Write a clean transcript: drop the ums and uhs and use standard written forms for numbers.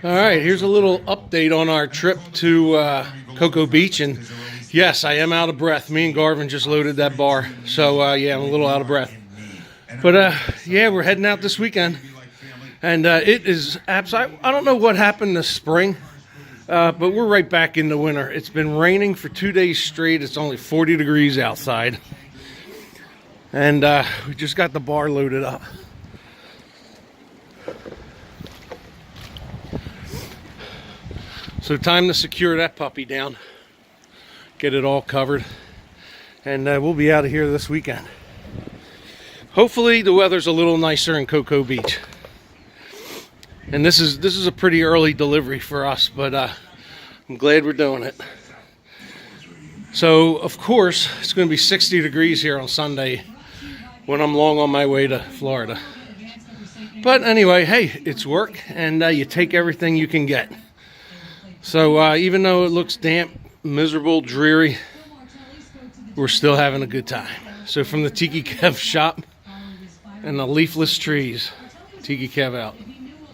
All right, here's a little update on our trip to Cocoa Beach. And yes, I am out of breath. Me and Garvin just loaded that bar. So, yeah, I'm a little out of breath. But, yeah, we're heading out this weekend. And it is absolutely, I don't know what happened this spring, but we're right back in the winter. It's been raining for 2 days straight. It's only 40 degrees outside. And we just got the bar loaded up. So time to secure that puppy down, get it all covered, and we'll be out of here this weekend. Hopefully the weather's a little nicer in Cocoa Beach. And this is a pretty early delivery for us, but I'm glad we're doing it. So of course it's going to be 60 degrees here on Sunday when I'm long on my way to Florida. But anyway, hey, it's work, and you take everything you can get. So even though it looks damp, miserable, dreary, we're still having a good time. So from the Tiki Kev shop and the leafless trees, Tiki Kev out.